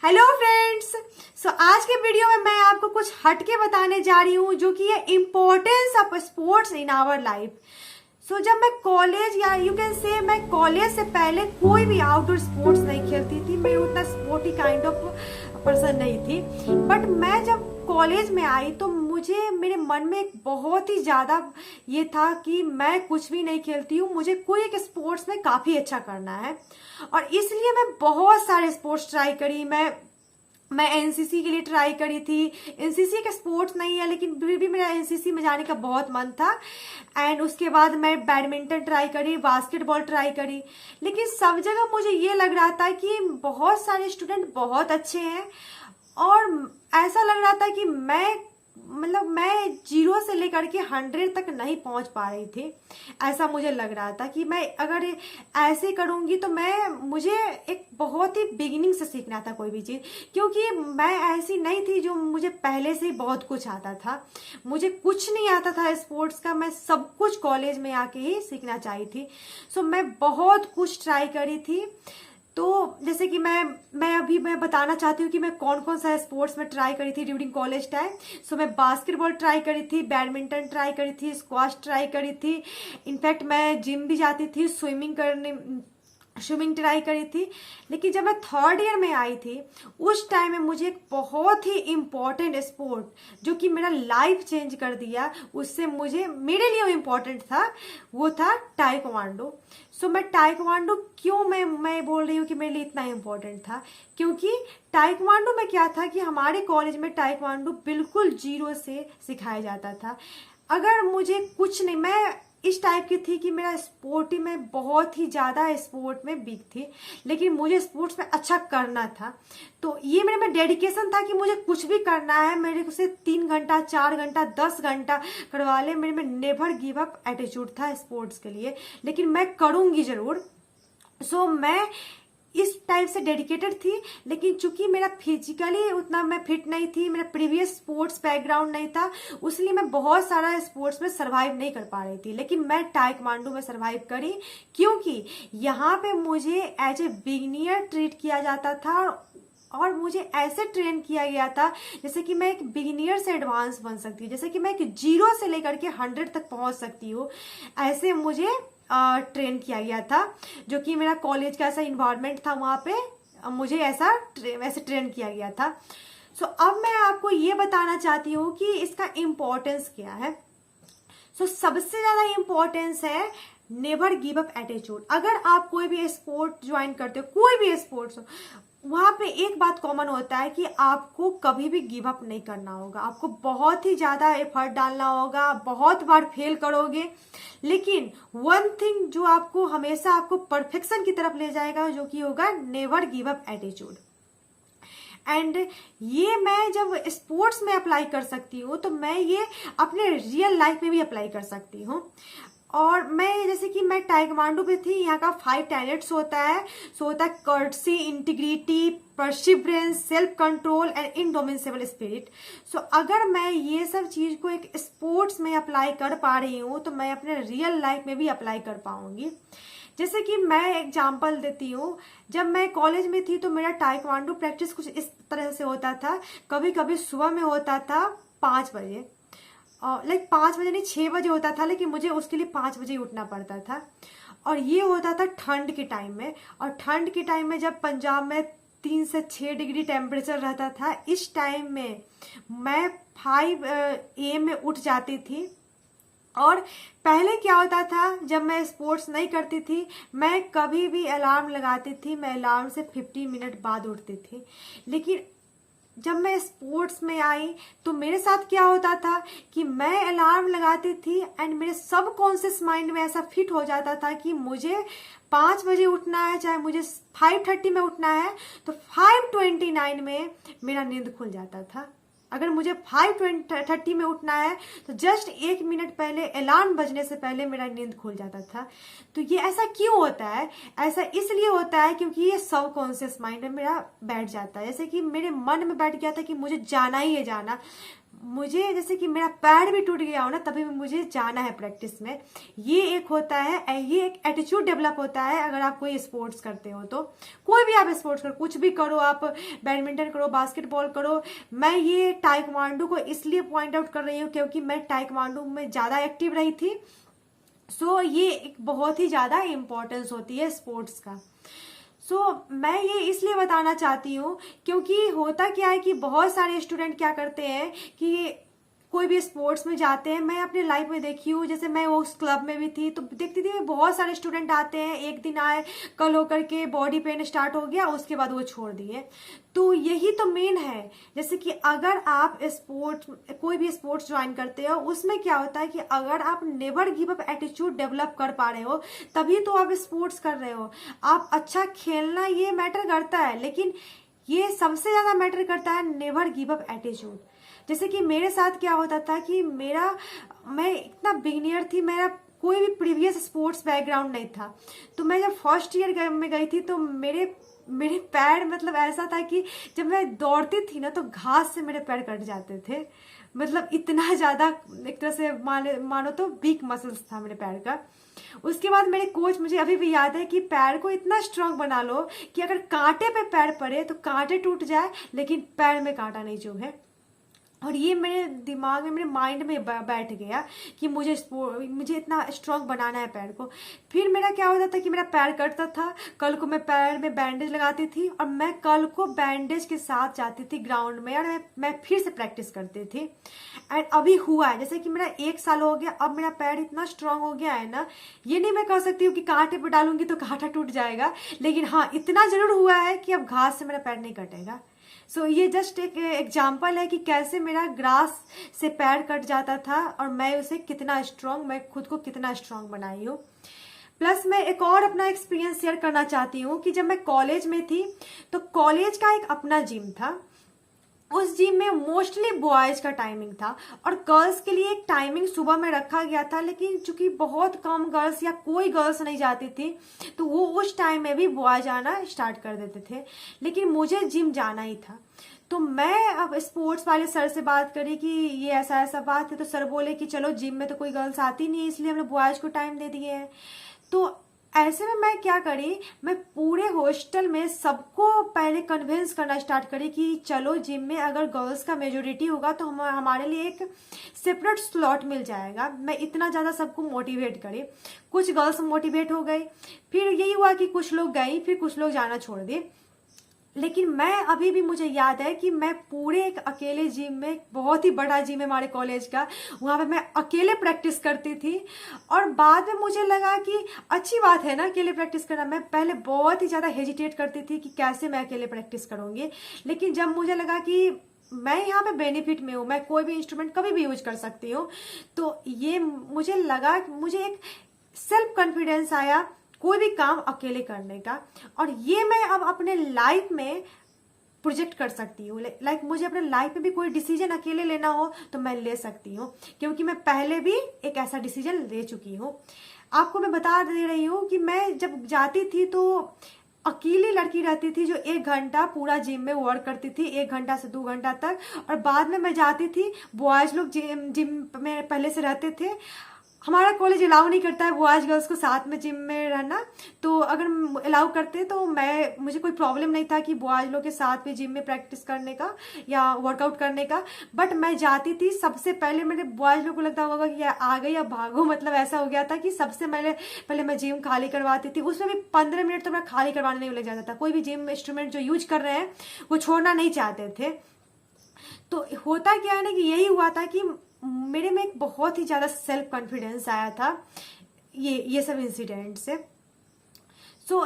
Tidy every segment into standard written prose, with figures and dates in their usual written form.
Hello friends. आज के video में मैं आपको कुछ हटके बताने जा रही हूँ जो कि है importance of sports in our life. जब मैं कॉलेज या यू कैन से मैं कॉलेज से पहले कोई भी आउटडोर स्पोर्ट्स नहीं खेलती थी। मैं उतना स्पोर्टी काइंड ऑफ पर्सन नहीं थी। बट मैं जब कॉलेज में आई तो मुझे मेरे मन में एक बहुत ही ज़्यादा ये था कि मैं कुछ भी नहीं खेलती हूँ, मुझे कोई एक स्पोर्ट्स में काफ़ी अच्छा करना है। और इसलिए मैं बहुत सारे स्पोर्ट्स ट्राई करी। मैं एनसीसी के लिए ट्राई करी थी। एनसीसी का स्पोर्ट्स नहीं है लेकिन फिर भी मेरा एनसीसी में जाने का बहुत मन था। एंड उसके बाद मैं बैडमिंटन ट्राई करी, बास्केटबॉल ट्राई करी। लेकिन सब जगह मुझे ये लग रहा था कि बहुत सारे स्टूडेंट बहुत अच्छे हैं और ऐसा लग रहा था कि मैं 0 से लेकर के 100 तक नहीं पहुंच पा रही थी। ऐसा मुझे लग रहा था कि मैं अगर ऐसे करूंगी तो मुझे एक बहुत ही बिगिनिंग से सीखना था कोई भी चीज, क्योंकि मैं ऐसी नहीं थी जो मुझे पहले से ही बहुत कुछ आता था। मुझे कुछ नहीं आता था स्पोर्ट्स का, मैं सब कुछ कॉलेज में आके ही सीखना चाही थी। मैं बहुत कुछ ट्राई करी थी। तो जैसे कि मैं बताना चाहती हूँ कि मैं कौन कौन सा स्पोर्ट्स में ट्राई करी थी ड्यूरिंग कॉलेज टाइम। मैं बास्केटबॉल ट्राई करी थी, बैडमिंटन ट्राई करी थी, स्क्वाश ट्राई करी थी। इनफैक्ट मैं जिम भी जाती थी, स्विमिंग ट्राई करी थी। लेकिन जब मैं 3rd ईयर में आई थी उस टाइम में मुझे एक बहुत ही इम्पोर्टेंट स्पोर्ट जो कि मेरा लाइफ चेंज कर दिया, उससे मेरे लिए इम्पोर्टेंट था, वो था टाइक्वांडो। मैं टाइक्वांडो क्यों मैं बोल रही हूँ कि मेरे लिए इतना इम्पोर्टेंट था, क्योंकि टाइक्वांडो में क्या था कि हमारे कॉलेज में टाइक्वांडो बिल्कुल 0 से सिखाया जाता था। अगर मुझे कुछ नहीं, मैं इस टाइप की थी कि मेरा स्पोर्टी में बहुत ही ज़्यादा स्पोर्ट में वीक थी, लेकिन मुझे स्पोर्ट्स में अच्छा करना था। तो ये मेरे में डेडिकेशन था कि मुझे कुछ भी करना है, मेरे को से 3 घंटा 4 घंटा 10 घंटा करवा ले, मेरे में नेवर गिव अप एटीट्यूड था स्पोर्ट्स के लिए, लेकिन मैं करूँगी ज़रूर। मैं इस टाइप से डेडिकेटेड थी। लेकिन चूंकि मेरा फिजिकली उतना मैं फिट नहीं थी, मेरा प्रीवियस स्पोर्ट्स बैकग्राउंड नहीं था, उसलिए मैं बहुत सारा स्पोर्ट्स में सरवाइव नहीं कर पा रही थी। लेकिन मैं टाइक्वांडो में सरवाइव करी, क्योंकि यहाँ पे मुझे एज ए बिगिनियर ट्रीट किया जाता था और मुझे ऐसे ट्रेन किया गया था जैसे कि मैं एक बिगिनियर से एडवांस बन सकती हूँ, जैसे कि मैं एक 0 से लेकर के 100 तक पहुंच सकती हूँ। ऐसे मुझे ट्रेन किया गया था, जो कि मेरा कॉलेज का ऐसा इन्वायरमेंट था, वहाँ पे मुझे वैसे ट्रेन किया गया था। अब मैं आपको ये बताना चाहती हूँ कि इसका इम्पोर्टेंस क्या है। सबसे ज्यादा इम्पोर्टेंस है नेवर गिव अप एटीट्यूड। अगर आप कोई भी स्पोर्ट ज्वाइन करते हो, कोई भी स्पोर्ट्स हो, वहां पे एक बात कॉमन होता है कि आपको कभी भी गिव अप नहीं करना होगा। आपको बहुत ही ज्यादा एफर्ट डालना होगा, बहुत बार फेल करोगे, लेकिन वन थिंग जो आपको हमेशा आपको परफेक्शन की तरफ ले जाएगा, जो कि होगा never give up attitude. And ये मैं जब स्पोर्ट्स में अप्लाई कर सकती हूँ तो मैं ये अपने रियल लाइफ में भी अप्लाई कर सकती हूँ। और मैं जैसे कि मैं टाइक्वांडो पे थी, यहाँ का 5 टैलेंट्स होता है। होता है courtesy, integrity, perseverance, self control and indomitable spirit. अगर मैं ये सब चीज को एक स्पोर्ट्स में अप्लाई कर पा रही हूँ तो मैं अपने रियल लाइफ में भी अप्लाई कर पाऊंगी। जैसे कि मैं एग्जांपल देती हूँ, जब मैं कॉलेज में थी तो मेरा टाइक्वांडो प्रैक्टिस कुछ इस तरह से होता था। कभी कभी सुबह में होता था 5 बजे, 5 बजे नहीं 6 बजे होता था, लेकिन मुझे उसके लिए 5 बजे उठना पड़ता था। और ये होता था ठंड के टाइम में, और ठंड के टाइम में जब पंजाब में 3 से 6 डिग्री टेम्परेचर रहता था, इस टाइम में मैं 5 AM में उठ जाती थी। और पहले क्या होता था, जब मैं स्पोर्ट्स नहीं करती थी, मैं कभी भी अलार्म लगाती थी, मैं अलार्म से 15 मिनट बाद उठती थी। लेकिन जब मैं स्पोर्ट्स में आई तो मेरे साथ क्या होता था कि मैं अलार्म लगाती थी एंड मेरे सब कॉन्शियस माइंड में ऐसा फिट हो जाता था कि मुझे 5 बजे उठना है, चाहे मुझे 5:30 में उठना है, तो 5:29 में मेरा नींद खुल जाता था। अगर मुझे 5:30 में उठना है तो जस्ट 1 मिनट पहले, अलार्म बजने से पहले मेरा नींद खुल जाता था। तो ये ऐसा क्यों होता है? ऐसा इसलिए होता है क्योंकि ये सब कॉन्शियस माइंड में मेरा बैठ जाता है, जैसे कि मेरे मन में बैठ गया था कि मुझे जाना ही है जाना। मुझे जैसे कि मेरा पैर भी टूट गया हो ना, तभी भी मुझे जाना है प्रैक्टिस में। ये एक होता है, ये एक एटीट्यूड डेवलप होता है अगर आप कोई स्पोर्ट्स करते हो तो। कोई भी आप स्पोर्ट्स करो, कुछ भी करो, आप बैडमिंटन करो, बास्केटबॉल करो। मैं ये टाइक्वांडो को इसलिए पॉइंट आउट कर रही हूँ क्योंकि मैं टाइक्वांडो में ज़्यादा एक्टिव रही थी। सो ये एक बहुत ही ज़्यादा इम्पोर्टेंस होती है स्पोर्ट्स का। मैं ये इसलिए बताना चाहती हूँ क्योंकि होता क्या है कि बहुत सारे स्टूडेंट क्या करते हैं कि कोई भी स्पोर्ट्स में जाते हैं। मैं अपने लाइफ में देखी हूँ, जैसे मैं उस क्लब में भी थी तो देखती थी बहुत सारे स्टूडेंट आते हैं, एक दिन आए, कल होकर के बॉडी पेन स्टार्ट हो गया, उसके बाद वो छोड़ दिए। तो यही तो मेन है, जैसे कि अगर आप कोई भी स्पोर्ट्स ज्वाइन करते हो, उसमें क्या होता है कि अगर आप never give up attitude develop कर पा रहे हो, तभी तो आप स्पोर्ट्स कर रहे हो। आप अच्छा खेलना ये मैटर करता है, लेकिन ये सबसे ज्यादा मैटर करता है नेवर गिव अप एटीट्यूड। जैसे कि मेरे साथ क्या होता था कि मैं इतना बिगिनियर थी, मेरा कोई भी प्रीवियस स्पोर्ट्स बैकग्राउंड नहीं था। तो मैं जब फर्स्ट ईयर में गई थी तो मेरे पैर मतलब ऐसा था कि जब मैं दौड़ती थी ना तो घास से मेरे पैर कट जाते थे। मतलब इतना ज्यादा एक तरह से मानो तो वीक मसल्स था मेरे पैर का। उसके बाद मेरे कोच, मुझे अभी भी याद है कि पैर को इतना स्ट्रांग बना लो कि अगर कांटे पे पैर पड़े तो कांटे टूट जाए, लेकिन पैर में कांटा नहीं चुभे। और ये मेरे दिमाग में, मेरे माइंड में बैठ गया कि मुझे इतना स्ट्रांग बनाना है पैर को। फिर मेरा क्या होता था कि मेरा पैर कटता था, कल को मैं पैर में बैंडेज लगाती थी और मैं कल को बैंडेज के साथ जाती थी ग्राउंड में और मैं फिर से प्रैक्टिस करती थी। एंड अभी हुआ है, जैसे कि मेरा 1 साल हो गया, अब मेरा पैर इतना स्ट्रांग हो गया है ना, ये नहीं मैं कह सकती हूँ कि कांटे पे डालूंगी तो कांटा टूट जाएगा, लेकिन हाँ इतना जरूर हुआ है कि अब घास से मेरा पैर नहीं कटेगा। ये जस्ट एक एग्जाम्पल है कि कैसे मेरा ग्रास से पैर कट जाता था और मैं खुद को कितना स्ट्रांग बनाई हूँ। प्लस मैं एक और अपना एक्सपीरियंस शेयर करना चाहती हूँ कि जब मैं कॉलेज में थी तो कॉलेज का एक अपना जिम था। उस जिम में मोस्टली बॉयज का टाइमिंग था और गर्ल्स के लिए एक टाइमिंग सुबह में रखा गया था, लेकिन चूंकि बहुत कम गर्ल्स या कोई गर्ल्स नहीं जाती थी तो वो उस टाइम में भी बॉयज आना स्टार्ट कर देते थे, लेकिन मुझे जिम जाना ही था। तो मैं अब स्पोर्ट्स वाले सर से बात करी कि ये ऐसा ऐसा बात है, तो सर बोले कि चलो जिम में तो कोई गर्ल्स आती नहीं, इसलिए हमने बॉयज को टाइम दे दिए हैं। तो ऐसे में मैं क्या करी, मैं पूरे हॉस्टल में सबको पहले कन्विंस करना स्टार्ट करी कि चलो जिम में अगर गर्ल्स का मेजोरिटी होगा तो हमारे लिए एक सेपरेट स्लॉट मिल जाएगा। मैं इतना ज्यादा सबको मोटिवेट करी, कुछ गर्ल्स मोटिवेट हो गई, फिर यही हुआ कि कुछ लोग गई, फिर कुछ लोग जाना छोड़ दिए। लेकिन मैं अभी भी, मुझे याद है कि मैं पूरे एक अकेले जिम में, बहुत ही बड़ा जिम है हमारे कॉलेज का, वहां पे मैं अकेले प्रैक्टिस करती थी। और बाद में मुझे लगा कि अच्छी बात है ना अकेले प्रैक्टिस करना। मैं पहले बहुत ही ज्यादा हेजिटेट करती थी कि कैसे मैं अकेले प्रैक्टिस करूंगी, लेकिन जब मुझे लगा कि मैं यहाँ पे बेनिफिट में हूँ, मैं कोई भी इंस्ट्रूमेंट कभी भी यूज कर सकती हूँ, तो ये मुझे लगा, मुझे एक सेल्फ कॉन्फिडेंस आया कोई भी काम अकेले करने का। और ये मैं अब अपने लाइफ में प्रोजेक्ट कर सकती हूँ। लाइक मुझे अपने लाइफ में भी कोई डिसीजन अकेले लेना हो तो मैं ले सकती हूँ, क्योंकि मैं पहले भी एक ऐसा डिसीजन ले चुकी हूँ। आपको मैं बता दे रही हूँ कि मैं जब जाती थी तो अकेली लड़की रहती थी जो 1 घंटा पूरा जिम में वर्क करती थी, 1 घंटा से 2 घंटा तक। और बाद में मैं जाती थी, बॉयज लोग जिम में पहले से रहते थे। हमारा कॉलेज अलाउ नहीं करता है बॉयज गर्ल्स को साथ में जिम में रहना, तो अगर अलाउ करते तो मुझे कोई प्रॉब्लम नहीं था कि बॉयज लोग के साथ में जिम में प्रैक्टिस करने का या वर्कआउट करने का। बट मैं जाती थी सबसे पहले, मेरे बॉयज लोग को लगता होगा कि आ गई या भागो, मतलब ऐसा हो गया था कि सबसे पहले मैं जिम खाली करवाती थी। उसमें भी 15 मिनट तो मैं खाली करवाने नहीं लग जाता था। कोई भी जिम इंस्ट्रूमेंट जो यूज कर रहे हैं वो छोड़ना नहीं चाहते थे। तो होता क्या है ना कि यही हुआ था कि मेरे में एक बहुत ही ज्यादा सेल्फ कॉन्फिडेंस आया था ये सब इंसिडेंट से।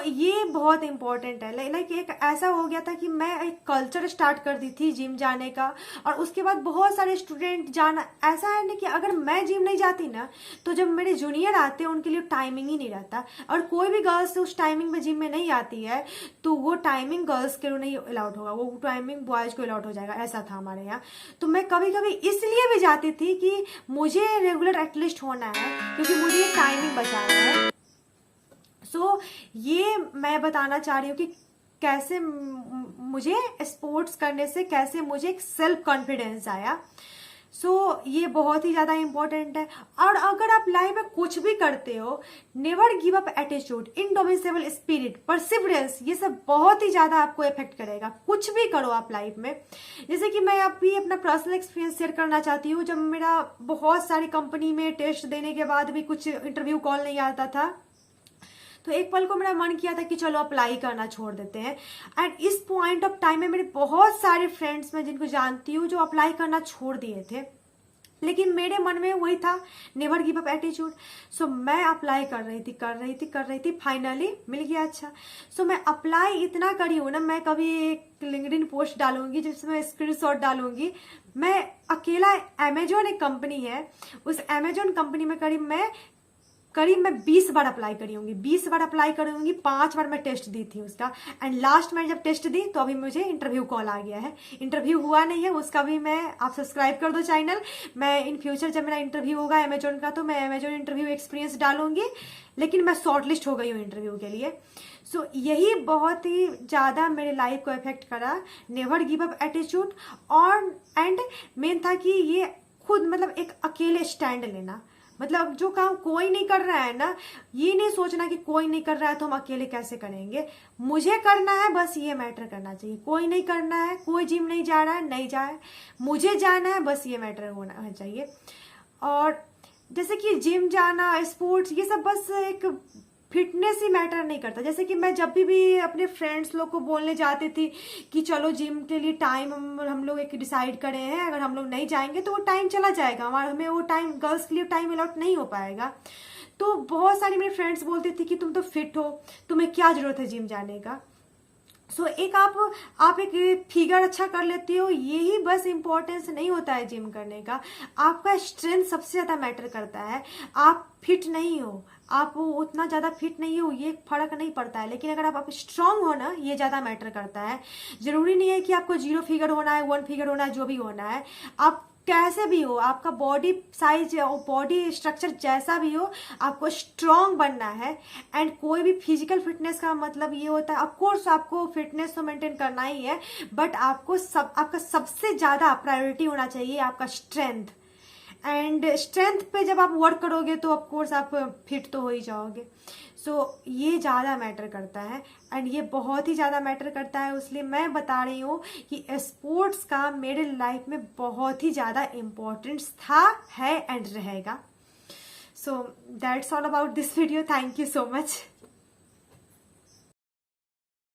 ये बहुत इंपॉर्टेंट है। लाइक एक ऐसा हो गया था कि मैं एक कल्चर स्टार्ट कर दी थी जिम जाने का, और उसके बाद बहुत सारे स्टूडेंट जाना। ऐसा है ना कि अगर मैं जिम नहीं जाती ना तो जब मेरे जूनियर आते हैं उनके लिए टाइमिंग ही नहीं रहता, और कोई भी गर्ल्स उस टाइमिंग में जिम में नहीं आती है तो वो टाइमिंग गर्ल्स के लिए नहीं अलाउड होगा, वो टाइमिंग बॉयज को अलाउड हो जाएगा। ऐसा था हमारे यहाँ। तो मैं कभी कभी इसलिए भी जाती थी कि मुझे रेगुलर एटलीस्ट होना है, क्योंकि मुझे टाइमिंग बचाना है। ये मैं बताना चाह रही हूँ कि कैसे मुझे स्पोर्ट्स करने से कैसे मुझे एक सेल्फ कॉन्फिडेंस आया। सो ये बहुत ही ज़्यादा इंपॉर्टेंट है। और अगर आप लाइफ में कुछ भी करते हो, never give up attitude, indomitable spirit, perseverance, ये सब बहुत ही ज़्यादा आपको इफेक्ट करेगा। कुछ भी करो आप लाइफ में। जैसे कि मैं अभी अपना पर्सनल एक्सपीरियंस शेयर करना चाहती हूँ। जब मेरा बहुत सारी कंपनी में टेस्ट देने के बाद भी कुछ इंटरव्यू कॉल नहीं आता था, तो एक पल को मेरा मन किया था कि चलो अप्लाई करना छोड़ देते हैं। एंड इस पॉइंट ऑफ टाइम में मेरे बहुत सारे फ्रेंड्स मैं जिनको जानती हूँ जो अप्लाई करना छोड़ दिए थे, लेकिन मेरे मन में वही था, नेवर गिव अप एटीट्यूड। सो मैं अप्लाई कर रही थी, फाइनली मिल गया। अच्छा, सो मैं अप्लाई इतना करी हूँ ना, मैं कभी एक लिंक्डइन पोस्ट डालूंगी जिसमें स्क्रीनशॉट डालूंगी। मैं अकेला अमेजोन एक कंपनी है, उस अमेजोन कंपनी में करीब मैं 20 बार अप्लाई करी होंगी, 20 बार अप्लाई करी होंगी, 5 बार मैं टेस्ट दी थी उसका। एंड लास्ट में जब टेस्ट दी तो अभी मुझे इंटरव्यू कॉल आ गया है। इंटरव्यू हुआ नहीं है उसका भी, आप सब्सक्राइब कर दो चैनल। मैं इन फ्यूचर जब मेरा इंटरव्यू होगा अमेजोन का, तो मैं अमेजोन इंटरव्यू एक्सपीरियंस डालूंगी, लेकिन मैं शॉर्टलिस्ट हो गई हूँ इंटरव्यू के लिए। सो यही बहुत ही ज़्यादा मेरे लाइफ को इफेक्ट करा, नेवर गिव अप एटीट्यूड। और एंड मेन था कि ये खुद मतलब एक अकेले स्टैंड लेना, मतलब जो काम कोई नहीं कर रहा है ना, ये नहीं सोचना कि कोई नहीं कर रहा है तो हम अकेले कैसे करेंगे। मुझे करना है, बस ये मैटर करना चाहिए। कोई नहीं करना है, कोई जिम नहीं जा रहा है, नहीं जाए, मुझे जाना है, बस ये मैटर होना चाहिए। और जैसे कि जिम जाना, स्पोर्ट्स, ये सब बस एक फिटनेस ही मैटर नहीं करता। जैसे कि मैं जब भी अपने फ्रेंड्स लोग को बोलने जाती थी कि चलो जिम के लिए टाइम हम लोग एक डिसाइड करे हैं, अगर हम लोग नहीं जाएंगे तो वो टाइम चला जाएगा, हमें वो टाइम, गर्ल्स के लिए टाइम अलॉट नहीं हो पाएगा। तो बहुत सारी मेरी फ्रेंड्स बोलती थी कि तुम तो फिट हो, तुम्हें क्या जरूरत है जिम जाने का। सो एक आप एक फिगर अच्छा कर लेती हो, यही बस इंपॉर्टेंस नहीं होता है जिम करने का। आपका स्ट्रेंथ सबसे ज्यादा मैटर करता है। आप फिट नहीं हो, आप उतना ज्यादा फिट नहीं हो, ये फर्क नहीं पड़ता है, लेकिन अगर आप स्ट्रांग हो ना, ये ज्यादा मैटर करता है। जरूरी नहीं है कि आपको 0 फिगर होना है, 1 फिगर होना है, जो भी होना है, आप कैसे भी हो, आपका बॉडी साइज और बॉडी स्ट्रक्चर जैसा भी हो, आपको स्ट्रांग बनना है। एंड कोई भी फिजिकल फिटनेस का मतलब ये होता है, ऑफ कोर्स आपको फिटनेस तो मेंटेन करना ही है, बट आपका सबसे ज्यादा प्रायोरिटी होना चाहिए आपका स्ट्रेंथ। एंड स्ट्रेंथ पे जब आप वर्क करोगे तो ऑफ कोर्स आप फिट तो हो ही जाओगे। सो ये ज़्यादा मैटर करता है, एंड ये बहुत ही ज़्यादा मैटर करता है। इसलिए मैं बता रही हूँ कि स्पोर्ट्स का मेरे लाइफ में बहुत ही ज़्यादा इम्पोर्टेंस था, है एंड रहेगा। So that's all about this video. Thank you so much.